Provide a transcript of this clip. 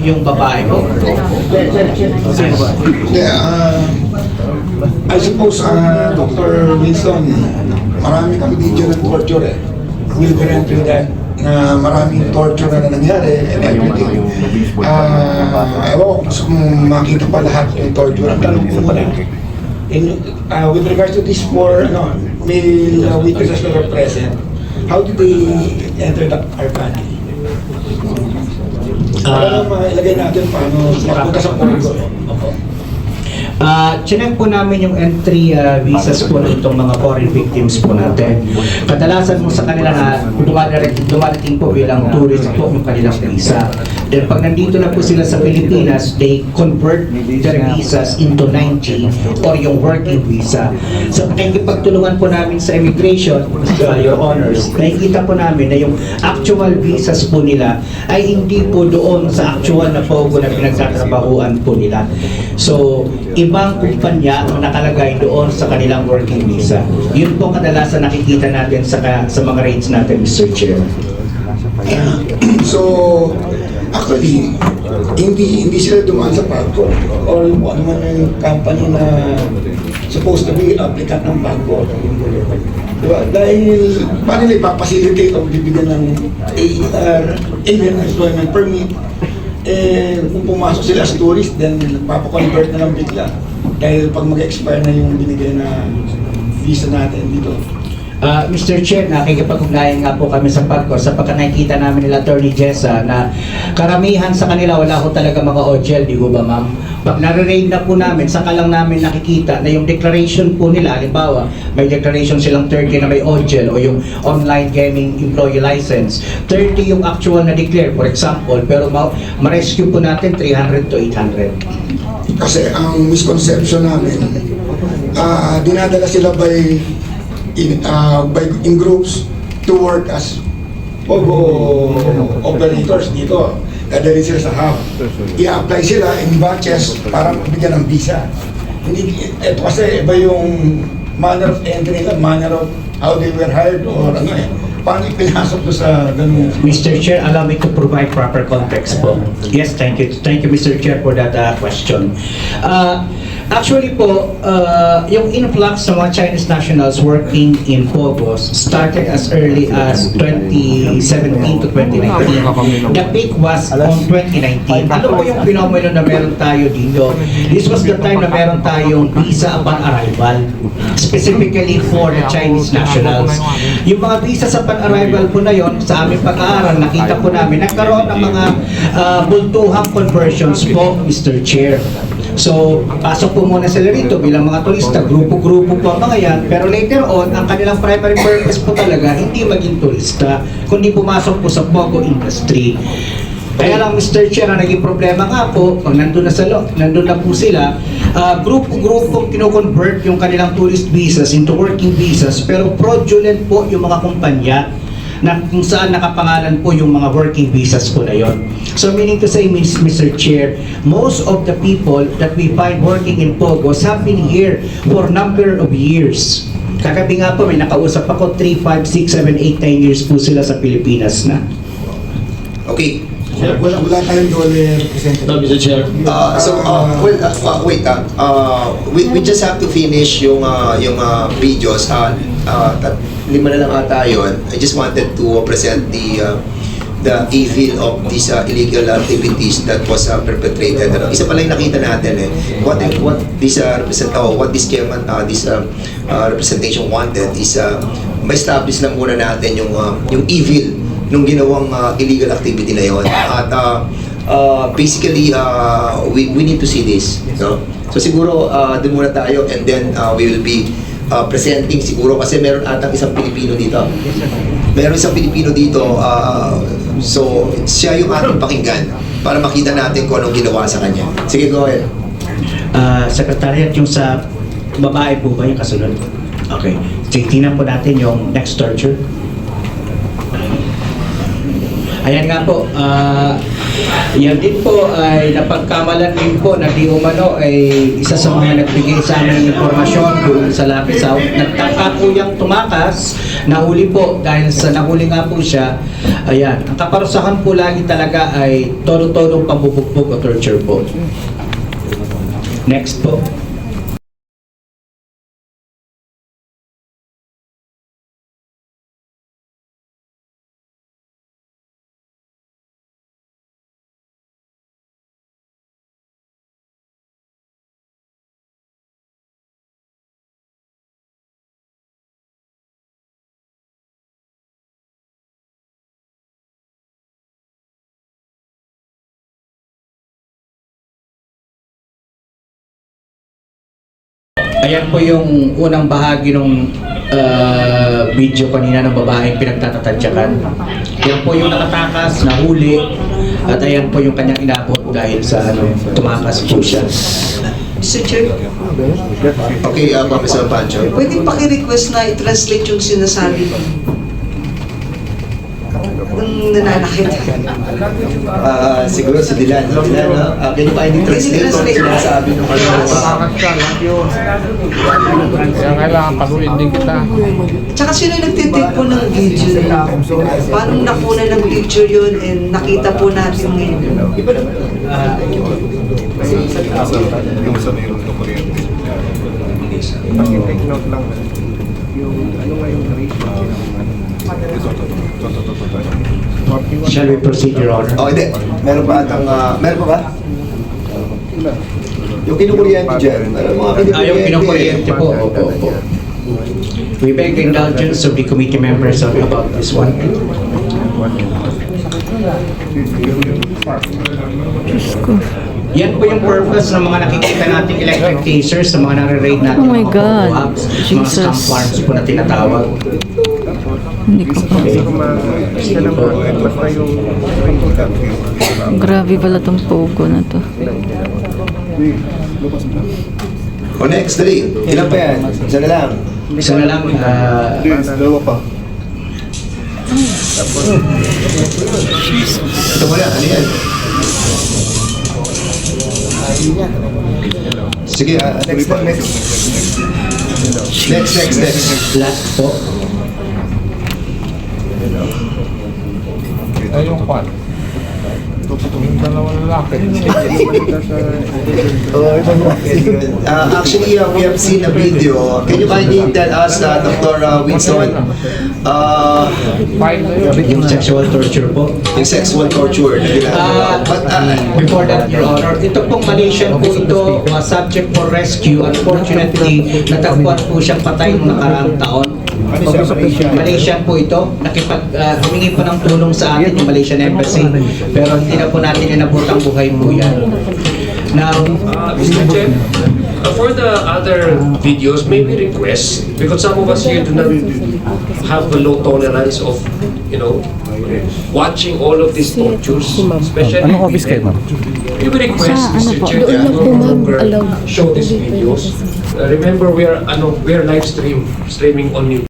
yung babae po. I suppose, Dr. Winston, marami kang video ng torture eh. Will grant you that na maraming torture na nangyari and everything. Ewan ko kung makita pa lahat yung torture. Ang tanong ko muna, with regards to these four male witnesses that were present, how did they enter our country? Para mailagay natin paano mapunta sa Pogo. Chinek po namin yung entry visas po nitong mga foreign victims po natin. Kadalasan mo sa kanila na dumarating po bilang tourist po yung kanilang visa. Then pag nandito na po sila sa Pilipinas, they convert their visas into 90 or yung working visa. So nakikipagtulungan po namin sa immigration, your honors, nakikita po namin na yung actual visas po nila ay hindi po doon sa actual na pogo na pinagtatrabahuan po nila. So ibang kumpanya ang nakalagay doon sa kanilang working visa. Yun po kadalasan nakikita natin sa mga rates natin, Mr. Chair. So, actually, hindi sila dumaan sa PAGCOR or ano man yung company na supposed to be applicant ng PAGCOR. Diba? Dahil paano nila ipapacilitate o bibigyan ng AER, Alien Employment Permit, kung pumasok sila as tourist, then papakonvert na lang bigla. Dahil pag mag-expire na yung binigay na visa natin dito. Mr. Chair, nakikipag-ugnayan nga po kami sa PAGCOR sapagkat nakikita namin nila Attorney Jessa na karamihan sa kanila wala ko talaga mga OGL, di ko ba ma'am? Pag nare-raid na po namin, saka lang namin nakikita na yung declaration po nila, halimbawa, may declaration silang 30 na may OGL o yung online gaming employee license, 30 yung actual na declare, for example, pero ma-rescue po natin 300 to 800. Kasi ang misconception namin, dinadala sila in groups to work as Pogo operators dito. Dadalhin sila sa hub. I-apply sila in batches para magbigyan ng visa. Ito kasi iba yung manner of entry nila, manner of how they were hired or ano eh. Paano ipinasok doon sa ganun? Mr. Chair, allow me to provide proper context po. Yes, thank you. Thank you, Mr. Chair, for that question. Actually po, yung influx ng mga Chinese nationals working in Pogos started as early as 2017 to 2019. The peak was on 2019. Ano po yung phenomenon na meron tayo dito? This was the time na meron tayong visa upon arrival, specifically for the Chinese nationals. Yung mga visa sa upon-arrival po na yon, sa aming pag-aaral, nakita po namin, nagkaroon ng mga bultuhang conversions po, Mr. Chair. So, pasok po muna sila rito bilang mga turista, grupo-grupo po ang mga yan, pero later on, ang kanilang primary purpose po talaga, hindi maging turista, kundi pumasok po sa Pogo industry. Kaya lang, Mr. Chair, ang naging problema nga po, pag nandun na po sila, grupo-grupo kino-convert yung kanilang tourist visas into working visas, pero fraudulent po yung mga kumpanya na kung saan nakapangalan po yung mga working visas po na yon. So meaning to say, Mr. Chair, most of the people that we find working in Pogos have been here for a number of years. Kagabi nga po, may nakausap ako, 3, 5, 6, 7, 8, 10 years po sila sa Pilipinas na. Okay. Wala tayong dole representative. No, Mr. Chair. Wait. We just have to finish yung videos. Lima na lang ata yun. I just wanted to present the evil of these illegal activities that was perpetrated. Isa pala yung nakita natin what this representation wanted is ma-establish lang muna natin yung evil nung ginawang illegal activity na yon. At basically we need to see this, no? So siguro doon muna tayo, and then we will be presenting siguro, kasi meron atang isang Pilipino dito. Meron isang Pilipino dito, so siya yung ating pakinggan para makita natin kung anong ginawa sa kanya. Sige, go ahead. Secretariat, yung sa babae po ba yung kasunod? Okay. Tingnan po natin yung next torture. Ayan nga po, yan din po ay napagkamalan din po na di umano ay isa sa mga nagbigay sa amin ng impormasyon doon sa Lucky South. Nagtaka po yung tumakas, nahuli po dahil sa nahuli nga po siya. Ayan, ang kaparusahan po lagi talaga ay todo-todong pambubugbog o torture po. Next po. Ayan po yung unang bahagi ng video kanina ng babaeng pinagtatatadyakan. Yan po yung nakatakas, nahuli, at ayan po yung kanyang inabot dahil sa tumakas po siya. Mr. Chair, Okay, Mr. Pancho. pwede paki-request na i-translate yung sinasabi ng nananakit. Siguro si Dylan. Dylan, can you kindly translate kung sinasabi ng Kaya kailangan pasuin din kita. Tsaka sino yung nagtitake po ng video na paano nakuna ng picture yun and nakita po natin ngayon? Yung sa mayroon ko kuryente. Pag-take note lang. Yung ano nga yung ratio. Shall we proceed, Your Honor? Oh, hindi. Meron pa atang, meron pa ba? Yung kinukuryente dyan. Meron mga kinukuryente. Yung kinukuryente po. Opo. We beg the indulgence of the committee members about this one. Yan po yung purpose ng mga nakikita nating electric tasers sa mga nare-raid natin. Oh my mga God. co-ops, mga Jesus. scam farms po na tinatawag. Hindi ko pa. Basta yung Grabe pala tong pogo na to. O next, dali. Ilan pa yan? Isa na lang. Isa na lang, dalawa pa. Ito mo na, ano yan? Sige, next. Next. last po. Ay, yung kwan. Yung dalawang lalaki. Actually, we have seen a video. Can you kindly tell us, Dr. Winston, Fine na yun. Yung sexual torture po. yung sexual torture na ginagawa? But, Before that, Your Honor, ito pong Malaysian po ito, subject for rescue. Unfortunately, natagpuan po siyang patay noong nakaraang taon. Malaysian po ito. Humingi po ng tulong sa atin yung Malaysian Embassy. Pero hindi na po natin inabot ang buhay po yan. Now, Mr. Chair, for the other videos, maybe request, because some of us here do not have a low tolerance of, watching all of these tortures, especially women. Maybe request, Mr. Chair, that no longer show these videos. Remember, we are live streaming on YouTube.